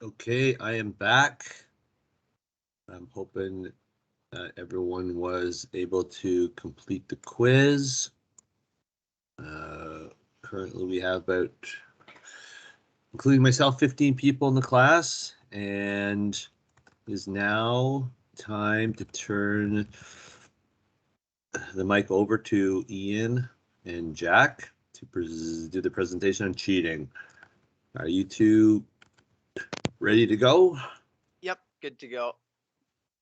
Okay, I am back. I'm hoping everyone was able to complete the quiz. Uh, Currently, we have about, including myself, 15 people in the class, and it is now time to turn the mic over to Ian and Jack to do the presentation on cheating. Are you two ready to go? Yep, good to go.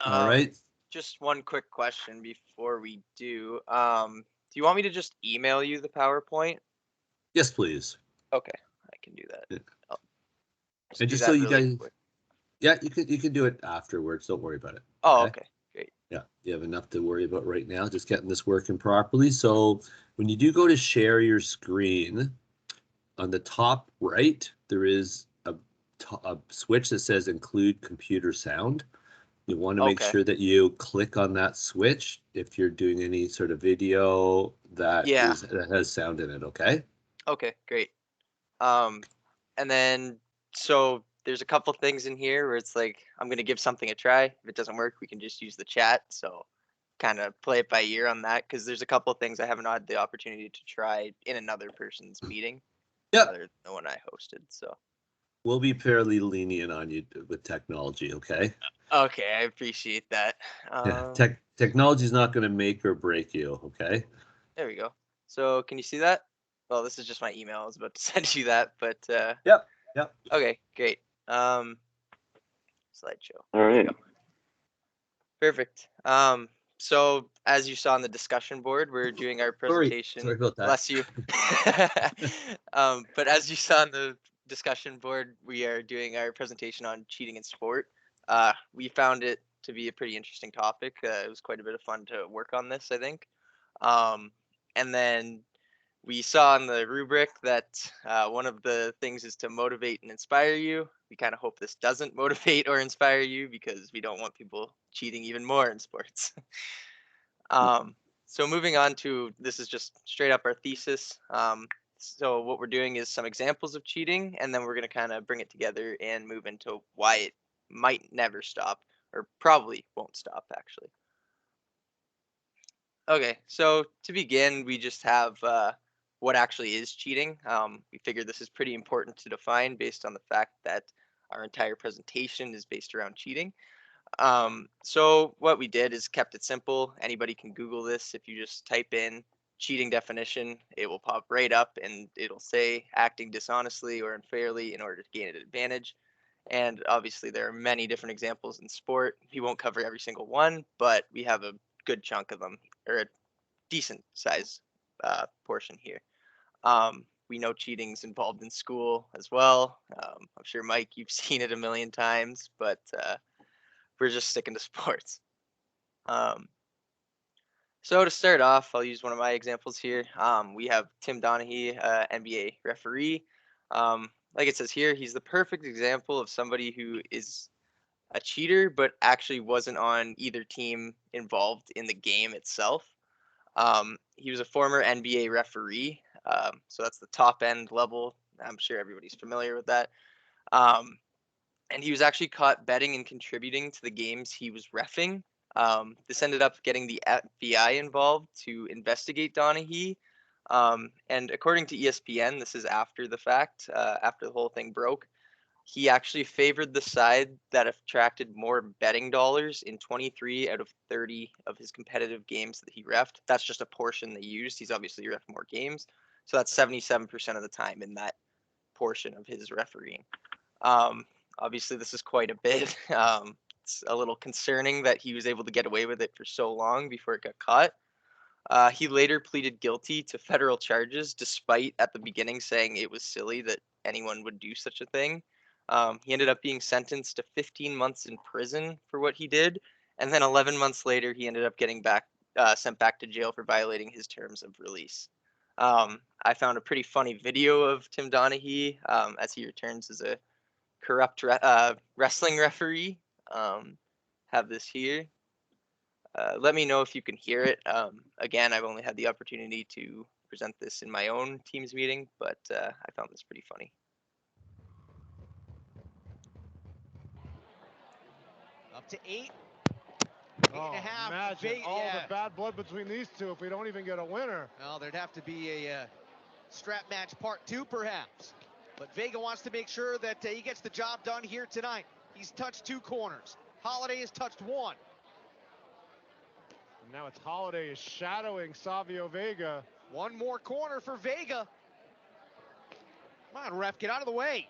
All Um, right. just one quick question before we do. Do you want me to just email you the PowerPoint? Yes, please. Okay, I can do that. I'll just And do just so that you really guys, quick. yeah, you can do it afterwards. Don't worry about it. Oh, Okay. okay, great. Yeah, you have enough to worry about right now. Just getting this working properly. So when you do go to share your screen, on the top right, there is a switch that says include computer sound. You want to make Okay, sure that you click on that switch if you're doing any sort of video yeah, that has sound in it. Okay. okay, great. Um, and then so there's a couple things in here where it's like I'm gonna give something a try. If it doesn't work, we can just use the chat. So kind of play it by ear on that because there's a couple of things I haven't had the opportunity to try in another person's meeting Yep. other than the one I hosted. So We'll be fairly lenient on you with technology. Okay. okay, I appreciate that. Yeah. Um, Technology is not going to make or break you. Okay. there we go. So can you see that? Well, this is just my email. I was about to send you that, but Yep. Yep. okay, great. Slideshow. All There we right. go. Perfect. So as you saw on the discussion board, we're doing our Sorry presentation. about that. Bless you. But as you saw on the discussion board, we are doing our presentation on cheating in sport. We found it to be a pretty interesting topic. It was quite a bit of fun to work on this, I think. Um, and then we saw in the rubric that one of the things is to motivate and inspire you. We kind of hope this doesn't motivate or inspire you because we don't want people cheating even more in sports. So moving on to this is just straight up our thesis. So what we're doing is some examples of cheating, and then we're going to kind of bring it together and move into why it might never stop, or probably won't stop actually. Okay, so to begin, we just have what actually is cheating. We figure this is pretty important to define based on the fact that our entire presentation is based around cheating. So what we did is kept it simple. Anybody can Google this. If you just type in cheating definition, it will pop right up and it'll say acting dishonestly or unfairly in order to gain an advantage. And obviously, there are many different examples in sport. We won't cover every single one, but we have a good chunk of them, or a decent size portion here. We know cheating's involved in school as well. I'm sure, Mike, you've seen it a million times, but we're just sticking to sports. Um, so to start off, I'll use one of my examples here. We have Tim Donaghy, NBA referee. Like it says here, he's the perfect example of somebody who is a cheater, but actually wasn't on either team involved in the game itself. He was a former NBA referee, so that's the top end level. I'm sure everybody's familiar with that. Um, and he was actually caught betting and contributing to the games he was reffing. This ended up getting the FBI involved to investigate Donaghy. And according to ESPN, this is after the fact, after the whole thing broke. He actually favored the side that attracted more betting dollars in 23 out of 30 of his competitive games that he refed. That's just a portion they used. He's obviously ref more games. So that's 77% of the time in that portion of his refereeing. Um, Obviously, this is quite a bit. It's a little concerning that he was able to get away with it for so long before it got caught. He later pleaded guilty to federal charges, despite at the beginning saying it was silly that anyone would do such a thing. He ended up being sentenced to 15 months in prison for what he did, and then 11 months later, he ended up getting sent back to jail for violating his terms of release. I found a pretty funny video of Tim Donaghy as he returns as a corrupt wrestling referee. Um, have this here. Let me know if you can hear it. Again, I've only had the opportunity to present this in my own Teams meeting, but I found this pretty funny. up to 8. Oh, 8.5. imagine all the bad blood between these two if we don't even get a winner. Well, there'd have to be a strap match part 2, perhaps. But Vega wants to make sure that he gets the job done here tonight. He's touched 2 corners. Holiday has touched 1. And now it's Holiday is shadowing Savio Vega. 1 more corner for Vega. Come on, ref, get out of the way.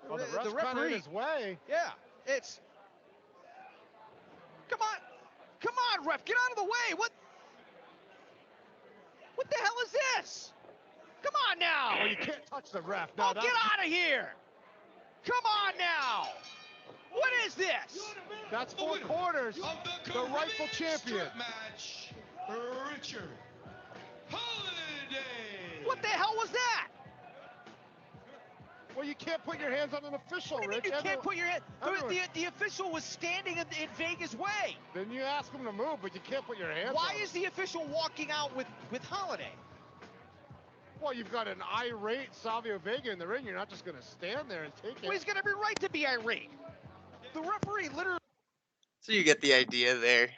Oh, the ref's kind of in his way. Yeah, it's... Come on. Come on, ref, get out of the way. What the hell is this? Come on now. Oh, you can't touch the ref. No, get out of here. Come on now. What is this? That's 4 quarters. The rightful champion. Match, Richard Holiday. What the hell was that? Well, you can't put your hands on an official, What do you Rich. mean you can't put your hand? everyone- The official was standing in Vega's way. Then you ask him to move, but you can't put your hands Why on is the official walking out with Holiday? Well, you've got an irate Savio Vega in the ring. You're not just going to stand there and take Well, it. he's got every right to be irate. The referee literally... So you get the idea there.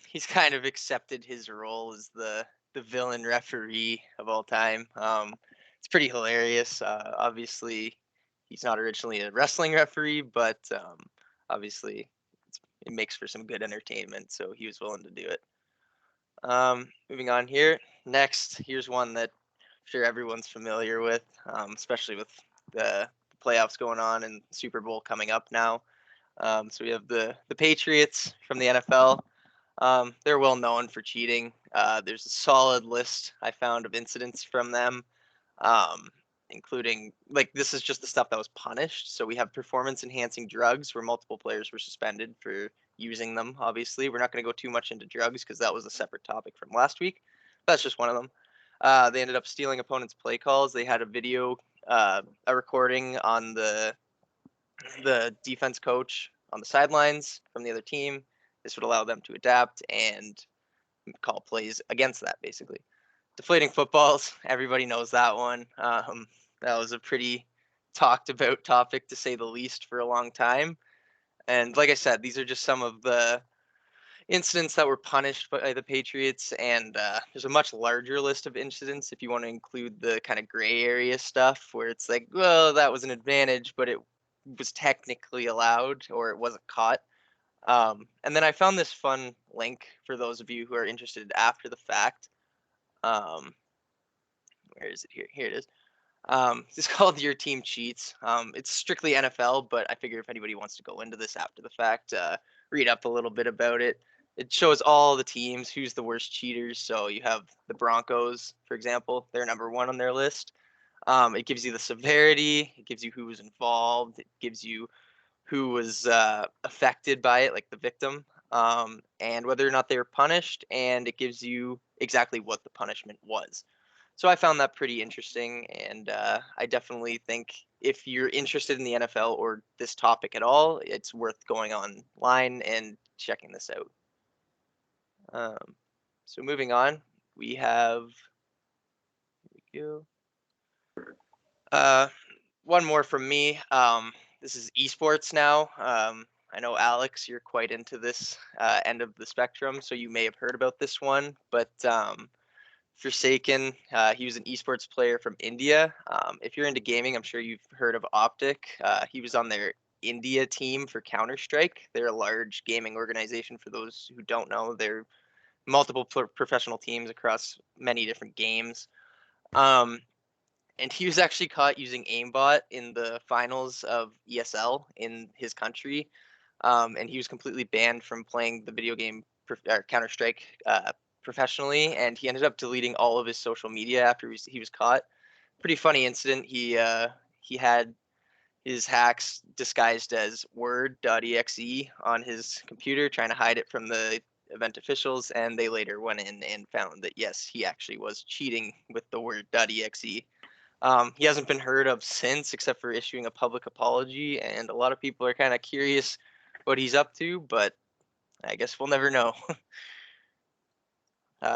He's kind of accepted his role as the villain referee of all time. It's pretty hilarious. Obviously, he's not originally a wrestling referee, but obviously it makes for some good entertainment, so he was willing to do it. Moving on here. Next, here's one that I'm sure everyone's familiar with, especially with the playoffs going on and Super Bowl coming up now. So we have the Patriots from the NFL. They're well known for cheating. There's a solid list I found of incidents from them, including, like, this is just the stuff that was punished. So we have performance enhancing drugs where multiple players were suspended for using them. Obviously, we're not going to go too much into drugs because that was a separate topic from last week. That's just one of them. They ended up stealing opponents' play calls. They had a video, a recording on the defense coach on the sidelines from the other team. This would allow them to adapt and call plays against that, basically. Deflating footballs, everybody knows that one. That was a pretty talked about topic, to say the least, for a long time. And like I said, these are just some of the incidents that were punished by the Patriots, and there's a much larger list of incidents if you want to include the kind of gray area stuff where it's like, well, that was an advantage, but it was technically allowed or it wasn't caught. And then I found this fun link for those of you who are interested after the fact. Where is it here? Here it is. It's called Your Team Cheats. It's strictly NFL, but I figure if anybody wants to go into this after the fact, read up a little bit about it. It shows all the teams, who's the worst cheaters. So you have the Broncos, for example. They're number 1 on their list. It gives you the severity. It gives you who was involved. It gives you who was affected by it, like the victim, and whether or not they were punished. And it gives you exactly what the punishment was. So I found that pretty interesting, and I definitely think if you're interested in the NFL or this topic at all, it's worth going online and checking this out. So moving on, we have, here we go. One more from me. This is esports now. I know, Alex, you're quite into this end of the spectrum, so you may have heard about this one, but Forsaken, he was an esports player from India. If you're into gaming, I'm sure you've heard of Optic. He was on their India team for Counter-Strike. They're a large gaming organization. For those who don't know, they're multiple professional teams across many different games. And he was actually caught using aimbot in the finals of ESL in his country. And he was completely banned from playing the video game Counter-Strike professionally, and he ended up deleting all of his social media after he was caught. Pretty funny incident. He had his hacks disguised as Word.exe on his computer, trying to hide it from the event officials, and they later went in and found that yes, he actually was cheating with the Word.exe. He hasn't been heard of since, except for issuing a public apology, and a lot of people are kind of curious what he's up to, but I guess we'll never know.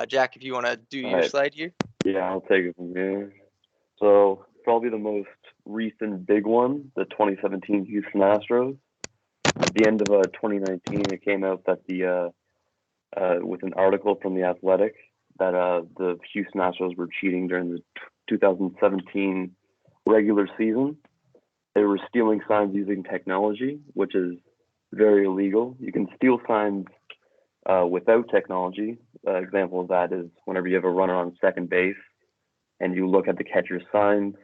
Jack, if you want to do your slide here. Yeah, I'll take it from here. So probably the most recent big one, the 2017 Houston Astros. at the end of 2019, it came out that with an article from The Athletic that the Houston Astros were cheating during the 2017 regular season. They were stealing signs using technology, which is very illegal. You can steal signs without technology. Example of that is whenever you have a runner on second base and you look at the catcher's signs,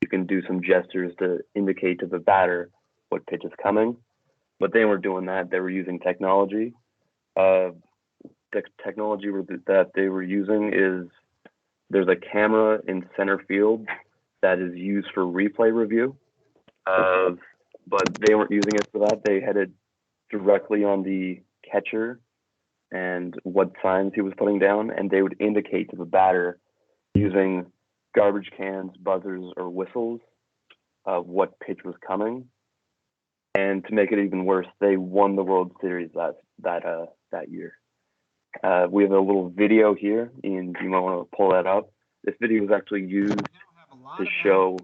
you can do some gestures to indicate to the batter what pitch is coming. But they weren't doing that. They were using technology. The technology that they were using is there's a camera in center field that is used for replay review. But they weren't using it for that. They had it directly on the catcher and what signs he was putting down, and they would indicate to the batter using garbage cans, buzzers, or whistles of what pitch was coming. And to make it even worse, they won the World Series that year. We have a little video here, and you might want to pull that up. This video was actually used to show.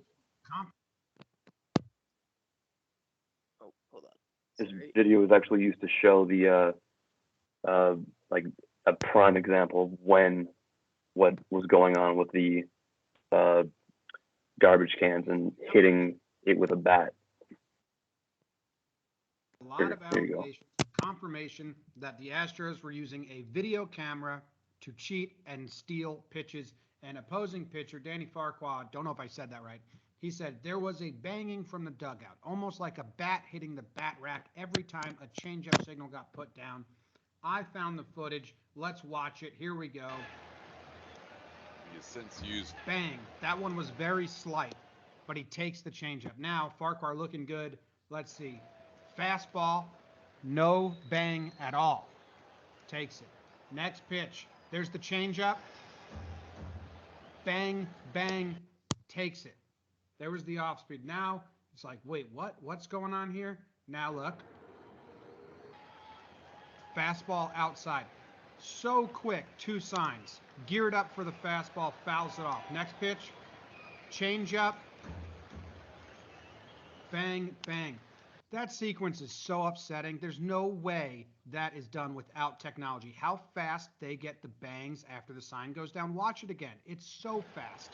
Oh, hold on. This Sorry. video was actually used to show the like a prime example of what was going on with the garbage cans and hitting it with a bat. A lot of Here you go. allegations, confirmation that the Astros were using a video camera to cheat and steal pitches. And opposing pitcher Danny Farquhar, don't know if I said that right, he said there was a banging from the dugout, almost like a bat hitting the bat rack every time a changeup signal got put down. I found the footage. Let's watch it. Here we go. He has since used. Bang. That one was very slight, but he takes the changeup. Now, Farquhar looking good. Let's see. Fastball, no bang at all. Takes it. Next pitch. There's the changeup. Bang, bang, takes it. There was the off speed. Now it's like, wait, what? What's going on here? Now look. Fastball outside. So quick, two signs. Geared up for the fastball, fouls it off. Next pitch, changeup. Bang, bang. That sequence is so upsetting. There's no way that is done without technology. How fast they get the bangs after the sign goes down. Watch it again. It's so fast.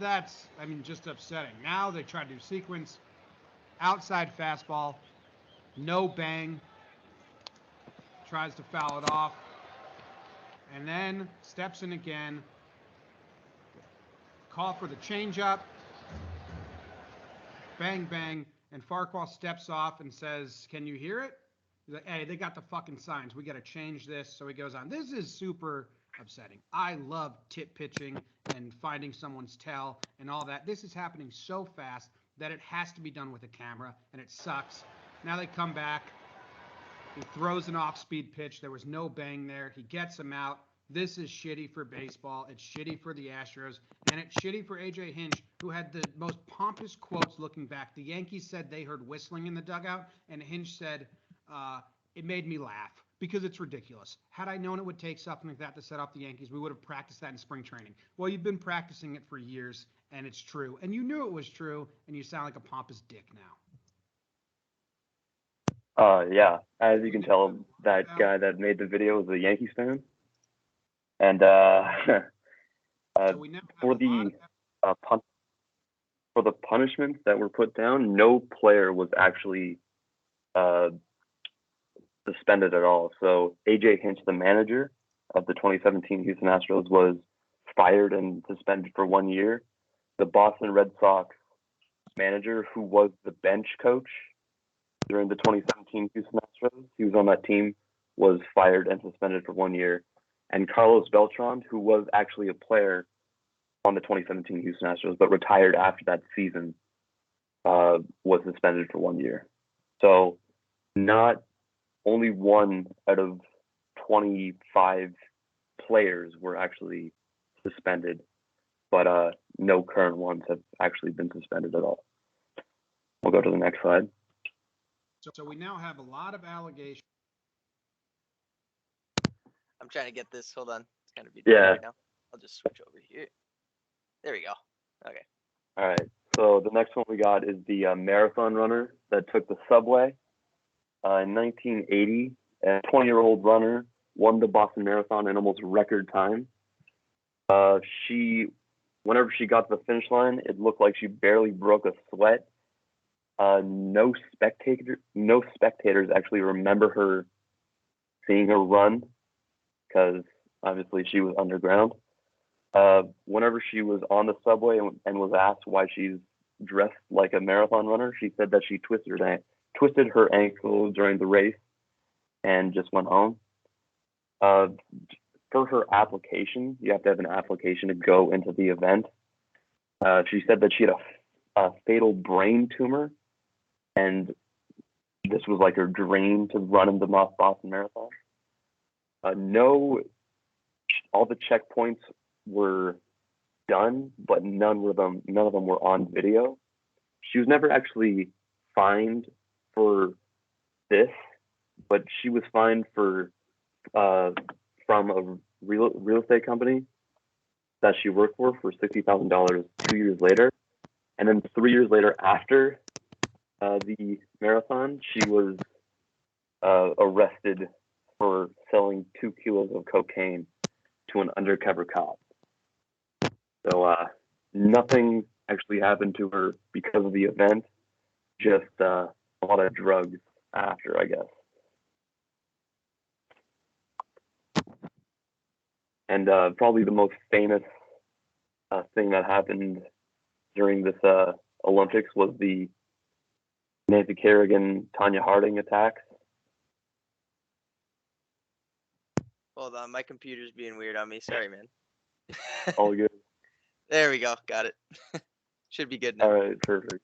That's, I mean, just upsetting. Now they try to do sequence. Outside fastball. No bang. Tries to foul it off. And then steps in again. Call for the changeup. Bang, bang. And Farquhar steps off and says, can you hear it? He's like, hey, they got the fucking signs. We got to change this. So he goes on. This is super upsetting. I love tip pitching and finding someone's tell and all that. This is happening so fast that it has to be done with a camera, and it sucks. Now they come back. He throws an off-speed pitch. There was no bang there. He gets him out. This is shitty for baseball. It's shitty for the Astros, and it's shitty for AJ Hinch, who had the most pompous quotes looking back. The Yankees said they heard whistling in the dugout, and Hinch said, it made me laugh because it's ridiculous. Had I known it would take something like that to set off the Yankees, we would have practiced that in spring training. Well, you've been practicing it for years, and it's true, and you knew it was true, and you sound like a pompous dick now. Yeah, as you can tell, that guy that made the video is a Yankees fan. And for the punishments that were put down, no player was actually suspended at all. So AJ Hinch, the manager of the 2017 Houston Astros, was fired and suspended for 1 year. The Boston Red Sox manager, who was the bench coach during the 2017 Houston Astros, he was on that team, was fired and suspended for 1 year. And Carlos Beltran, who was actually a player on the 2017 Houston Astros, but retired after that season, was suspended for 1 year. So not only one out of 25 players were actually suspended, but no current ones have actually been suspended at all. We'll go to the next slide. So we now have a lot of allegations. I'm trying to get this. Hold on. It's kind of be Yeah. right now. I'll just switch over here. There we go. Okay. All right. So the next one we got is the marathon runner that took the subway. In 1980, a 20-year-old runner won the Boston Marathon in almost record time. Whenever she got to the finish line, it looked like she barely broke a sweat. No spectators actually remember her seeing her run because obviously she was underground. Whenever she was on the subway and was asked why she's dressed like a marathon runner, she said that she twisted her ankle during the race and just went home. For her application, you have to have an application to go into the event. She said that she had a fatal brain tumor, and this was like her dream to run in the Boston Marathon. All the checkpoints were done, but none of them were on video. She was never actually fined for this, but she was fined from a real estate company that she worked for $60,000 2 years later, and then 3 years later after the marathon, she was arrested for selling 2 kilos of cocaine to an undercover cop. So nothing actually happened to her because of the event, just a lot of drugs after, I guess. And probably the most famous thing that happened during this Olympics was the Nancy Kerrigan, Tonya Harding attacks. Hold on, my computer's being weird on me. Sorry, man. All good. There we go. Got it. Should be good now. All right, perfect.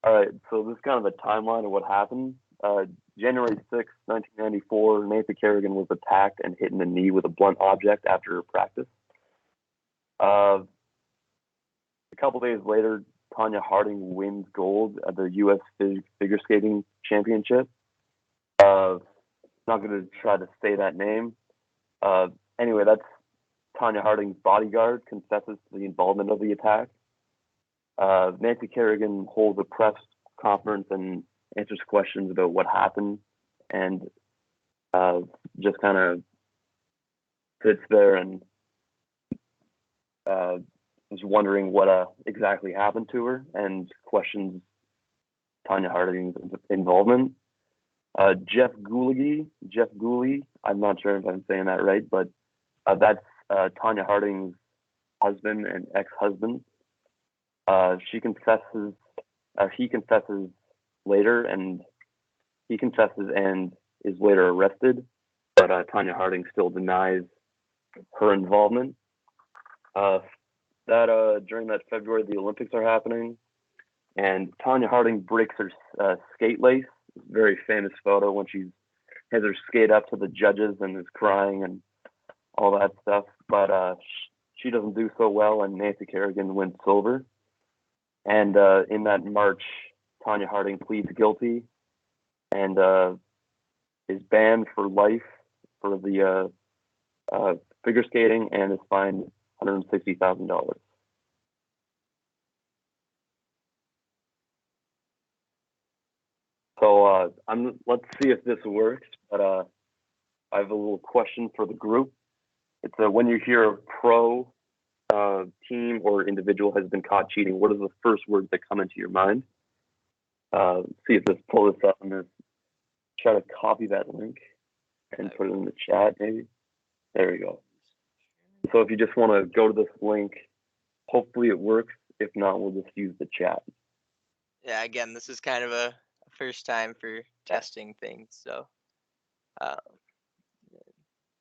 All right, so this is kind of a timeline of what happened. January 6, 1994, Nancy Kerrigan was attacked and hit in the knee with a blunt object after her practice. A couple days later, Tonya Harding wins gold at the U.S. Figure Skating Championship. Not going to try to say that name. Anyway, that's Tonya Harding's bodyguard confesses to the involvement of the attack. Nancy Kerrigan holds a press conference and answers questions about what happened, and just kind of sits there and is wondering what exactly happened to her and questions Tonya Harding's involvement. Jeff Gooley, I'm not sure if I'm saying that right, but that's Tonya Harding's husband and ex-husband. He confesses later, and is later arrested, but Tonya Harding still denies her involvement. During that February, the Olympics are happening, and Tonya Harding breaks her skate lace. Very famous photo when she has her skate up to the judges and is crying and all that stuff. But she doesn't do so well, and Nancy Kerrigan wins silver. And in that March, Tonya Harding pleads guilty and is banned for life for the figure skating and is fined $160,000. So let's see if this works. But I have a little question for the group. It's when you hear a pro team or individual has been caught cheating, what are the first words that come into your mind? See if this pull this up and just try to copy that link and put it in the chat, maybe. There we go. So if you just want to go to this link, hopefully it works. If not, we'll just use the chat. Yeah, again, this is kind of a first time for testing things. So here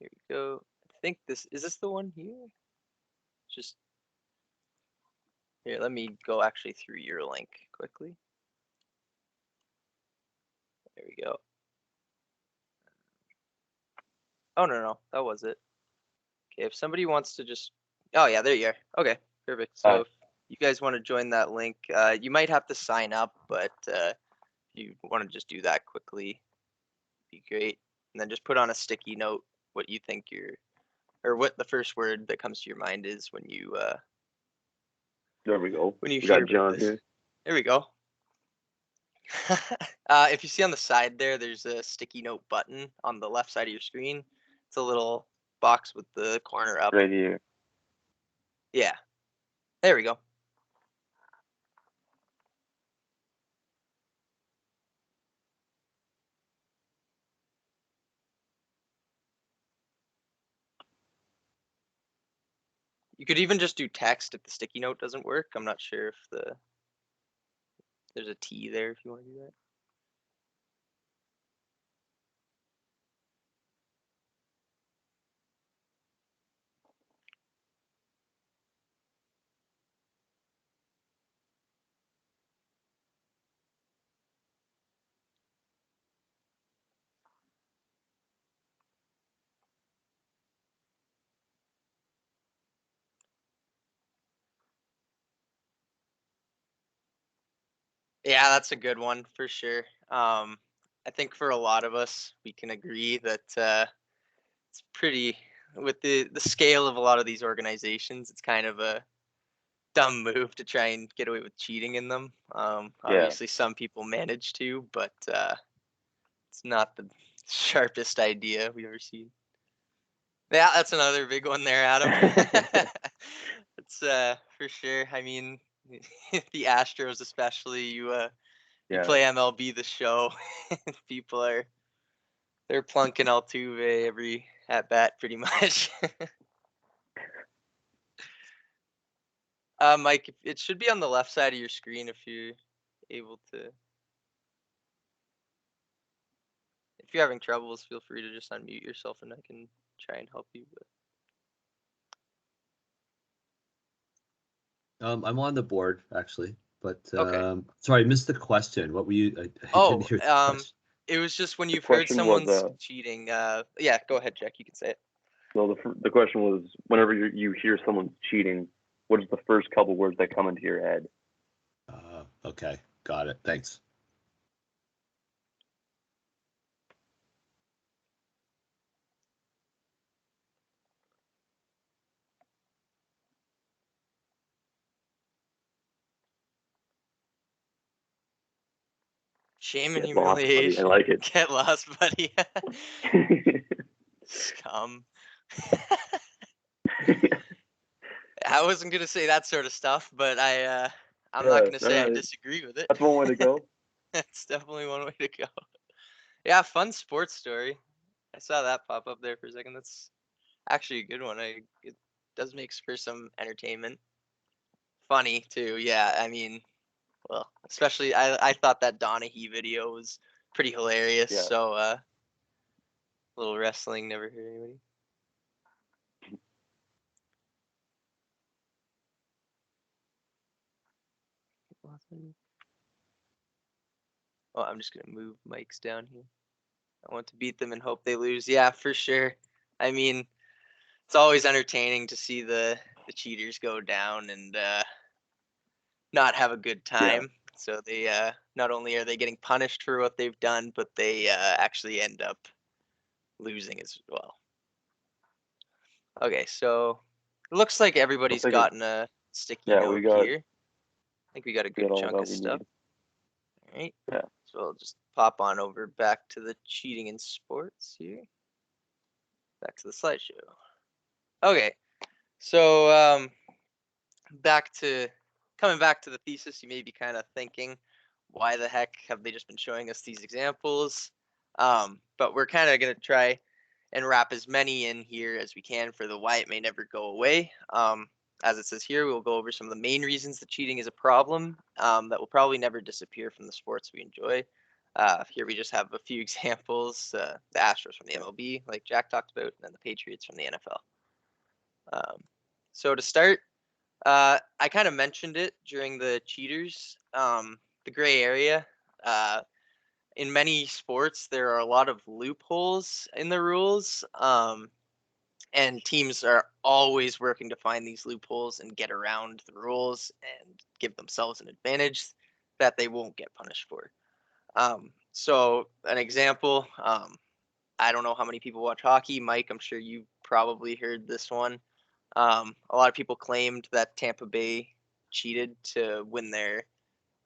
we go. I think is this the one here? Just here, let me go actually through your link quickly. There we go. Oh, no, that was it. Okay, if somebody wants to just, oh yeah, there you are. Okay, perfect. So if you guys want to join that link, you might have to sign up, but if you want to just do that quickly, be great. And then just put on a sticky note what you think or what the first word that comes to your mind is when you There we go. when you We hear got about John this. here. There we go. If you see on the side there, there's a sticky note button on the left side of your screen. It's a little box with the corner up. Right here. Yeah. There we go. You could even just do text if the sticky note doesn't work. I'm not sure if there's a T there if you want to do that. Yeah, that's a good one for sure. I think for a lot of us, we can agree that it's pretty, with the scale of a lot of these organizations, it's kind of a dumb move to try and get away with cheating in them. Obviously, some people manage to, but it's not the sharpest idea we've ever seen. Yeah, that's another big one there, Adam. It's for sure. I mean, the Astros especially. You play MLB The Show. People they're plunking Altuve every at bat pretty much. Mike, it should be on the left side of your screen if you're able to. If you're having troubles, feel free to just unmute yourself and I can try and help you. I'm on the board actually, but Okay. sorry, I missed the question. What were you? I Oh, didn't hear the question. it was just when you've heard question was, someone's cheating. Yeah, go ahead, Jack. You can say it. So the question was, whenever you hear someone's cheating, what is the first couple words that come into your head? Okay, got it. Thanks. Shame and Get lost, buddy. I humiliation. like it. Get lost, buddy. Scum. I wasn't gonna say that sort of stuff, but I'm not gonna say I disagree with it. That's one way to go. That's definitely one way to go. Yeah, fun sports story. I saw that pop up there for a second. That's actually a good one. It does make for some entertainment. Funny too. Yeah, I mean, well, especially I thought that Donaghy video was pretty hilarious. Yeah. So little wrestling never hurt anybody. Oh, I'm just gonna move mics down here. I want to beat them and hope they lose. Yeah, for sure. I mean, it's always entertaining to see the cheaters go down and not have a good time. So they not only are they getting punished for what they've done, but they actually end up losing as well. Okay, so it looks like everybody's gotten a sticky note here. I think we got a good chunk of stuff. All right. Yeah. So I'll just pop on over back to the cheating in sports here. Back to the slideshow. Okay. So coming back to the thesis, you may be kind of thinking, why the heck have they just been showing us these examples? But we're kind of going to try and wrap as many in here as we can for the why it may never go away. As it says here, we'll go over some of the main reasons that cheating is a problem that will probably never disappear from the sports we enjoy. Here we just have a few examples, the Astros from the MLB, like Jack talked about, and then the Patriots from the NFL. So to start, I kind of mentioned it during the cheaters, the gray area. In many sports, there are a lot of loopholes in the rules, and teams are always working to find these loopholes and get around the rules and give themselves an advantage that they won't get punished for. So an example, I don't know how many people watch hockey. Mike, I'm sure you probably heard this one. A lot of people claimed that Tampa Bay cheated to win their,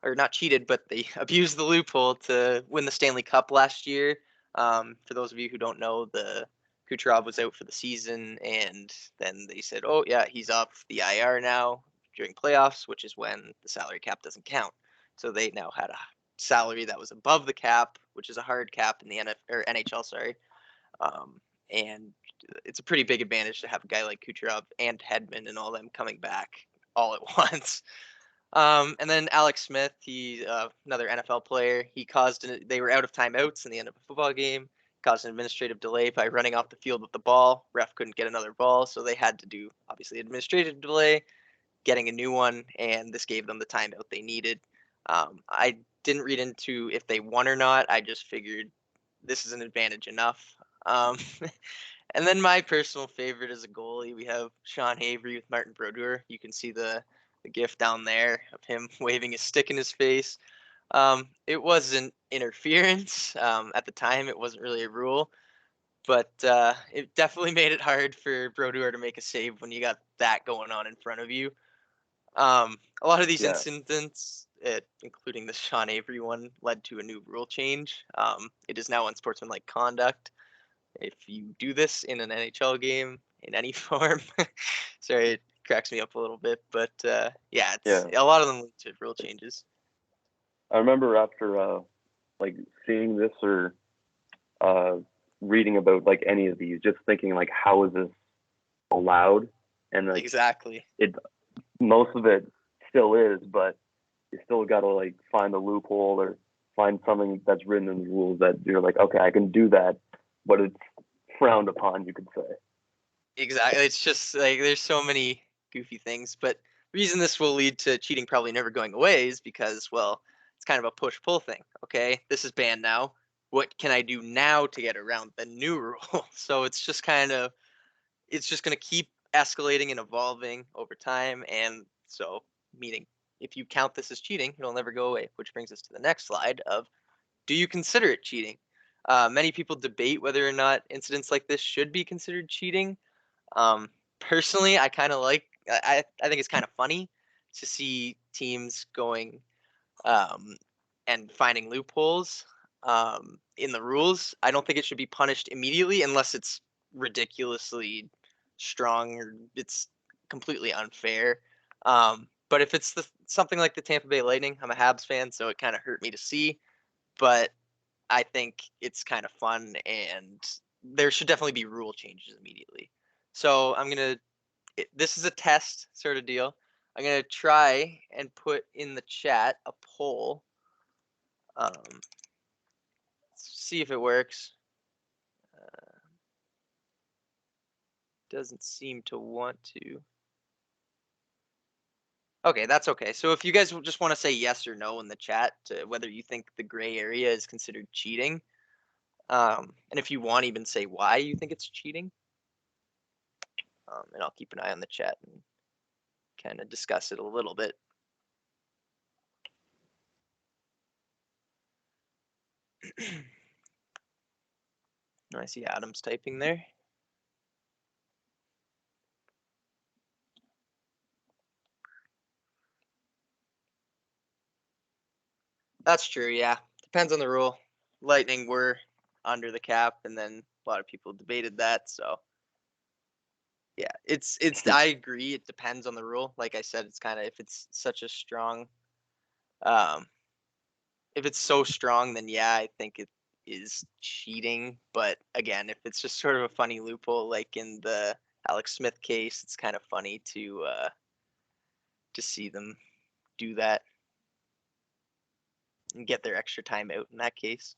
or not cheated, but they abused the loophole to win the Stanley Cup last year. For those of you who don't know, the Kucherov was out for the season, and then they said, oh yeah, he's off the IR now during playoffs, which is when the salary cap doesn't count. So they now had a salary that was above the cap, which is a hard cap in the NHL, sorry. And it's a pretty big advantage to have a guy like Kucherov and Hedman and all them coming back all at once. And then Alex Smith, he's another NFL player. They were out of timeouts in the end of a football game, caused an administrative delay by running off the field with the ball. Ref couldn't get another ball, so they had to do, obviously, administrative delay, getting a new one, and this gave them the timeout they needed. I didn't read into if they won or not. I just figured this is an advantage enough. And then my personal favorite as a goalie, we have Sean Avery with Martin Brodeur. You can see the gif down there of him waving his stick in his face. It wasn't interference. At the time, it wasn't really a rule, but it definitely made it hard for Brodeur to make a save when you got that going on in front of you. A lot of these Yeah. incidents, including the Sean Avery one, led to a new rule change. It is now unsportsmanlike conduct if you do this in an NHL game in any form. Sorry, it cracks me up a little bit, but yeah, a lot of them lead to rule changes. I remember after like seeing this or reading about like any of these, just thinking like, how is this allowed? And like Exactly. most of it still is, but you still got to like find a loophole or find something that's written in the rules that you're like, okay, I can do that, but it's frowned upon, you could say. Exactly. It's just like there's so many goofy things, but the reason this will lead to cheating probably never going away is because, well, it's kind of a push-pull thing. Okay, this is banned now. What can I do now to get around the new rule? So it's just going to keep escalating and evolving over time. And so, meaning if you count this as cheating, it'll never go away, which brings us to the next slide of, do you consider it cheating? Many people debate whether or not incidents like this should be considered cheating. Personally, I kind of I think it's kind of funny to see teams going and finding loopholes in the rules. I don't think it should be punished immediately unless it's ridiculously strong or it's completely unfair. But if it's something like the Tampa Bay Lightning, I'm a Habs fan, so it kind of hurt me to see. But I think it's kind of fun, and there should definitely be rule changes immediately. So this is a test sort of deal. I'm going to try and put in the chat a poll. See if it works. Doesn't seem to want to. Okay, that's okay. So if you guys just want to say yes or no in the chat to whether you think the gray area is considered cheating, and if you want, even say why you think it's cheating, and I'll keep an eye on the chat and kind of discuss it a little bit. I see Adam's typing there. That's true, yeah. Depends on the rule. Lightning were under the cap, and then a lot of people debated that, so yeah, it's I agree, it depends on the rule. Like I said, it's kind of, if it's such a strong if it's so strong, then yeah, I think it is cheating. But again, if it's just sort of a funny loophole, like in the Alex Smith case, it's kind of funny to see them do that and get their extra time out in that case.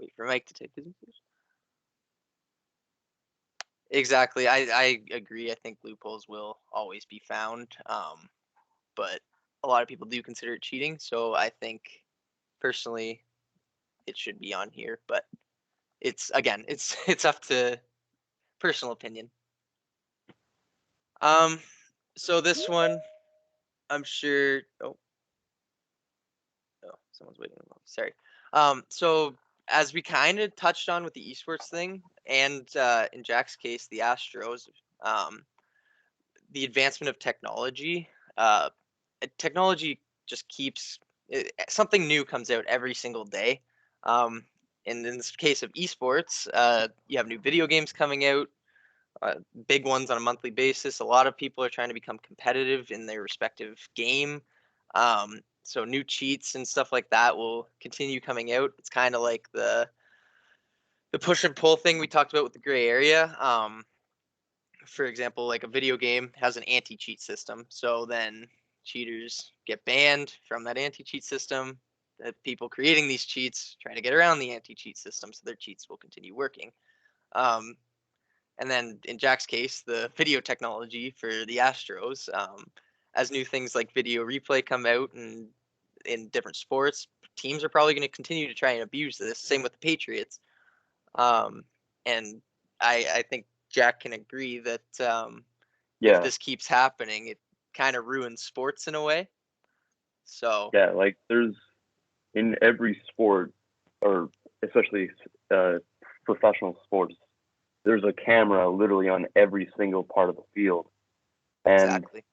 Wait for Mike to type his message. Exactly. I agree. I think loopholes will always be found. But a lot of people do consider it cheating. So I think personally it should be on here. But it's up to personal opinion. So this one, I'm sure. Oh, someone's waiting. Sorry. So as we kind of touched on with the esports thing, and in Jack's case, the Astros, the advancement of technology, technology just keeps something new comes out every single day. And in this case of esports, you have new video games coming out, big ones on a monthly basis. A lot of people are trying to become competitive in their respective game. So new cheats and stuff like that will continue coming out. It's kind of like the push and pull thing we talked about with the gray area. For example, like a video game has an anti-cheat system. So then cheaters get banned from that anti-cheat system. The people creating these cheats trying to get around the anti-cheat system, so their cheats will continue working. And then in Jack's case, the video technology for the Astros, as new things like video replay come out and in different sports, teams are probably going to continue to try and abuse this. Same with the Patriots. And I think Jack can agree that if this keeps happening, it kind of ruins sports in a way. So yeah, like there's in every sport, or especially professional sports, there's a camera literally on every single part of the field. And exactly.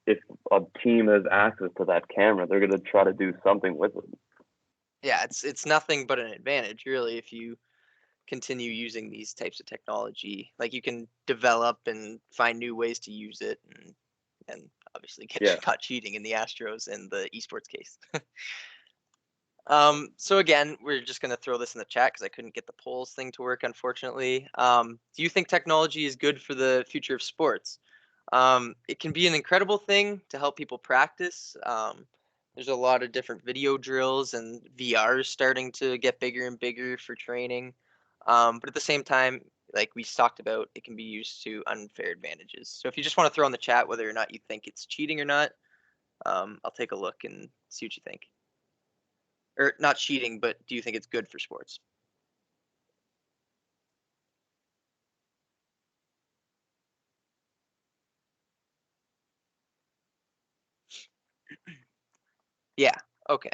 if a team has access to that camera, they're going to try to do something with it. Yeah, it's nothing but an advantage, really, if you continue using these types of technology. Like you can develop and find new ways to use it, and obviously get caught cheating in the Astros and the esports case. So again, we're just going to throw this in the chat because I couldn't get the polls thing to work, unfortunately. Do you think technology is good for the future of sports? It can be an incredible thing to help people practice. There's a lot of different video drills, and VR is starting to get bigger and bigger for training. But at the same time, like we talked about, it can be used to unfair advantages. So if you just want to throw in the chat whether or not you think it's cheating or not, I'll take a look and see what you think. Or not cheating, but do you think it's good for sports? Yeah, okay.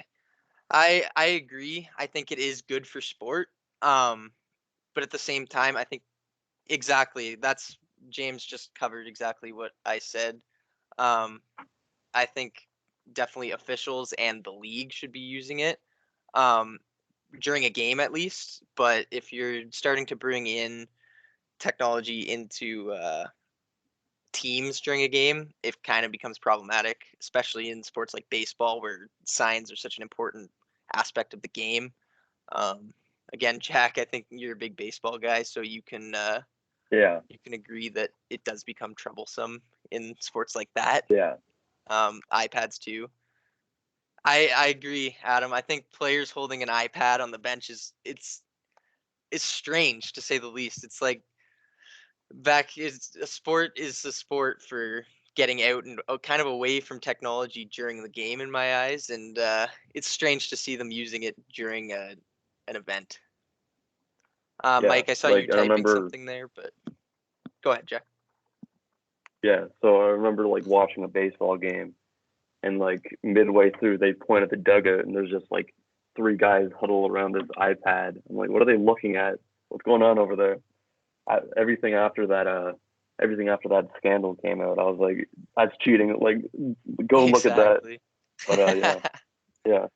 I agree. I think it is good for sport. But at the same time, I think exactly that's James just covered exactly what I said. I think definitely officials and the league should be using it during a game at least. But if you're starting to bring in technology into teams during a game, it kind of becomes problematic, especially in sports like baseball where signs are such an important aspect of the game. Again, Jack, I think you're a big baseball guy, so you can agree that it does become troublesome in sports like that. Yeah. iPads too. I agree, Adam. I think players holding an iPad on the bench it's strange to say the least. It's like a sport is a sport for getting out and kind of away from technology during the game in my eyes, and it's strange to see them using it during an event. Mike, I saw you typing something there, but go ahead, Jack. Yeah, so I remember like watching a baseball game, and like midway through they point at the dugout and there's just like 3 guys huddled around this iPad. I'm like, what are they looking at? What's going on over there? Everything after that scandal came out, I was like, that's cheating. Like, go look at that. But yeah.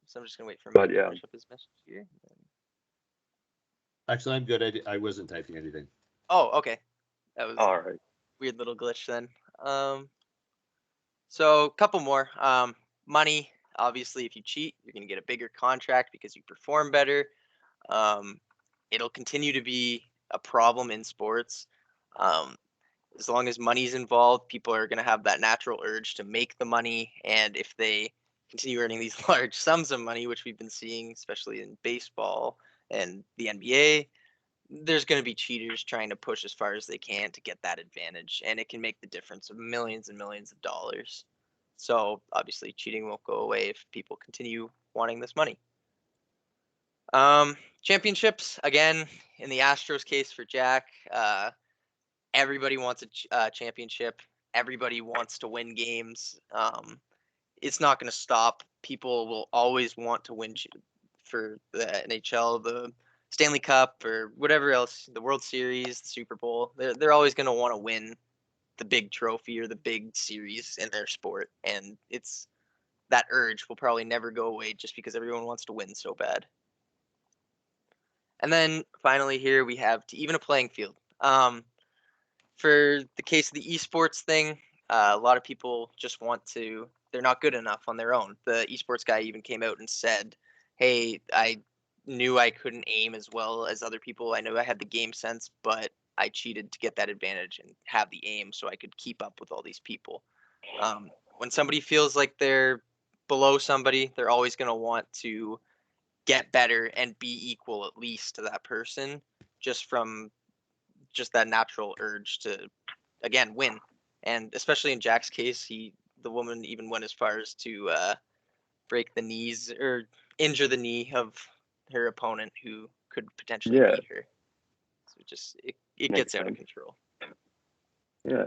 So I'm just gonna wait for Mike to finish up his message here. Actually, I'm good. I wasn't typing anything. Oh, okay. That was all right. Weird little glitch then. So a couple more. Money. Obviously, if you cheat, you're gonna get a bigger contract because you perform better. It'll continue to be a problem in sports. As long as money's involved, people are gonna have that natural urge to make the money, and if they continue earning these large sums of money, which we've been seeing, especially in baseball and the NBA, there's going to be cheaters trying to push as far as they can to get that advantage, and it can make the difference of millions and millions of dollars. So obviously cheating won't go away if people continue wanting this money. Championships, again, in the Astros case for Jack, everybody wants a championship. Everybody wants to win games. It's not going to stop. People will always want to win for the NHL. The Stanley Cup or whatever else, the World Series, the Super Bowl. They're always going to want to win the big trophy or the big series in their sport, and it's that urge will probably never go away just because everyone wants to win so bad. And then finally here we have to even a playing field. For the case of the esports thing, a lot of people just want to, they're not good enough on their own. The esports guy even came out and said, hey, I knew I couldn't aim as well as other people. I know I had the game sense, but I cheated to get that advantage and have the aim so I could keep up with all these people. When somebody feels like they're below somebody, they're always going to want to get better and be equal at least to that person, just from just that natural urge to, again, win. And especially in Jack's case, the woman even went as far as to break the knees or injure the knee of her opponent who could potentially Yeah. beat her. So it Makes gets out of sense. control. Yeah.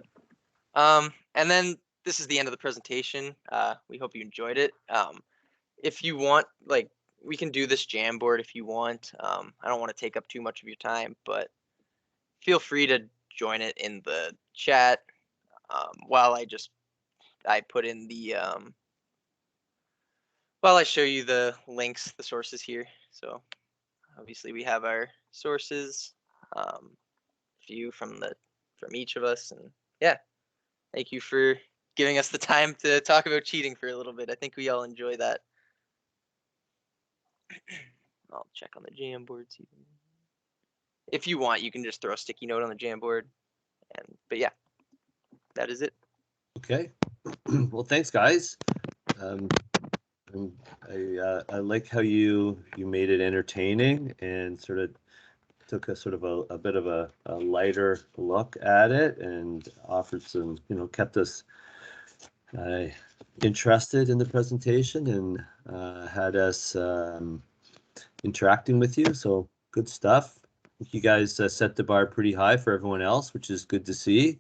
And then this is the end of the presentation. We hope you enjoyed it. If you want, like, we can do this Jamboard if you want. I don't want to take up too much of your time, but feel free to join it in the chat while I put in the while I show you the links, the sources here. So obviously we have our sources, a few from each of us, and yeah, thank you for giving us the time to talk about cheating for a little bit. I think we all enjoy that. I'll check on the Jamboards even. If you want, you can just throw a sticky note on the Jamboard. But yeah, that is it. Okay. Well, thanks, guys. I like how you made it entertaining and sort of took a sort of a bit of a lighter look at it and offered some, kept us interested in the presentation and had us interacting with you. So good stuff. I think you guys set the bar pretty high for everyone else, which is good to see.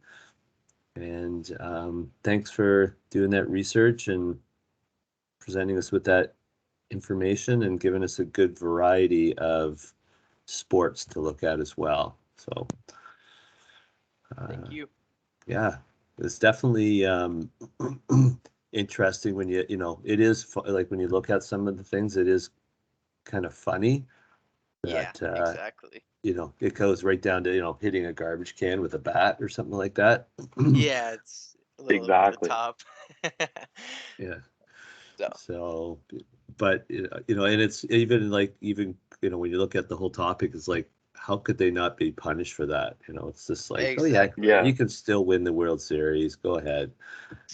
And thanks for doing that research and presenting us with that information and giving us a good variety of sports to look at as well. So Thank you. Yeah, it's definitely interesting when it is like when you look at some of the things, it is kind of funny that exactly. It goes right down to hitting a garbage can with a bat or something like that. Yeah, it's a little over the Exactly. top. Yeah. So But and it's even when you look at the whole topic, it's like, how could they not be punished for that? It's just like, exactly. Yeah. you can still win the World Series. Go ahead.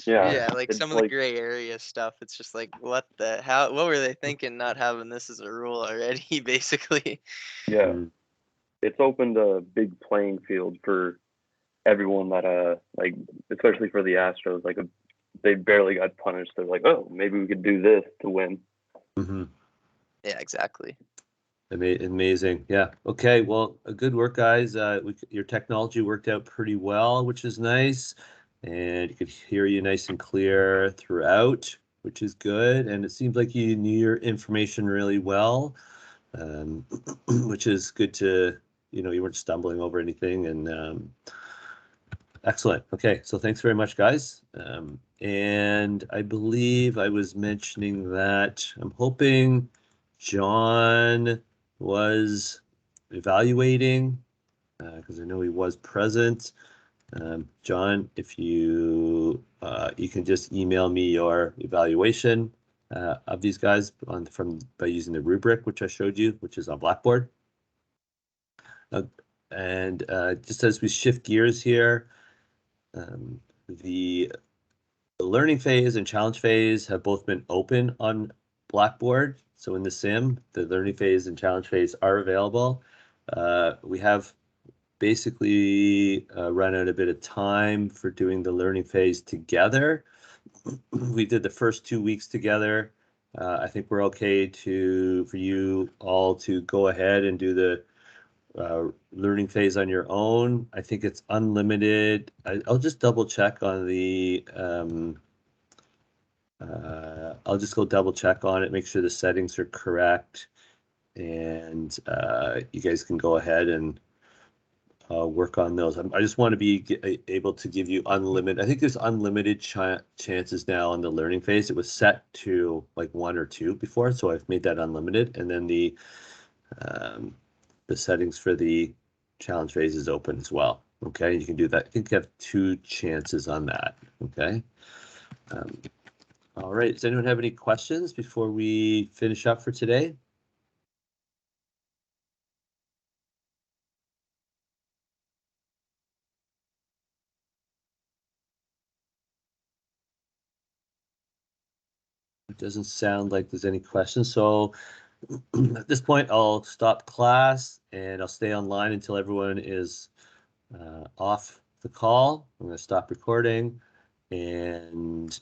Yeah. Like It's some of the gray area stuff, it's just like, what were they thinking not having this as a rule already, basically? Yeah. Mm. It's opened a big playing field for everyone that like, especially for the Astros, like they barely got punished. They're like, oh, maybe we could do this to win. Mm-hmm. Yeah, exactly. Amazing. Yeah. Okay. Well, good work, guys. Your technology worked out pretty well, which is nice. And you could hear you nice and clear throughout, which is good. And it seems like you knew your information really well, which is good to, you weren't stumbling over anything. And excellent. Okay. So thanks very much, guys. And I believe I was mentioning that I'm hoping John was evaluating because I know he was present. John, if you can just email me your evaluation of these guys by using the rubric which I showed you, which is on Blackboard. And just as we shift gears here, the learning phase and challenge phase have both been open on Blackboard. So in the sim, the learning phase and challenge phase are available. We have basically run out a bit of time for doing the learning phase together. We did the first 2 weeks together. I think we're okay for you all to go ahead and do the learning phase on your own. I think it's unlimited. I'll just double check on the I'll just go double check on it, make sure the settings are correct. and you guys can go ahead and work on those. I just want to be able to give you unlimited. I think there's unlimited chances now on the learning phase. It was set to like 1 or 2 before, so I've made that unlimited. And then the settings for the challenge phase is open as well. Okay, you can do that. I think you have 2 chances on that. Okay. All right. Does anyone have any questions before we finish up for today? It doesn't sound like there's any questions. So at this point, I'll stop class and I'll stay online until everyone is off the call. I'm going to stop recording and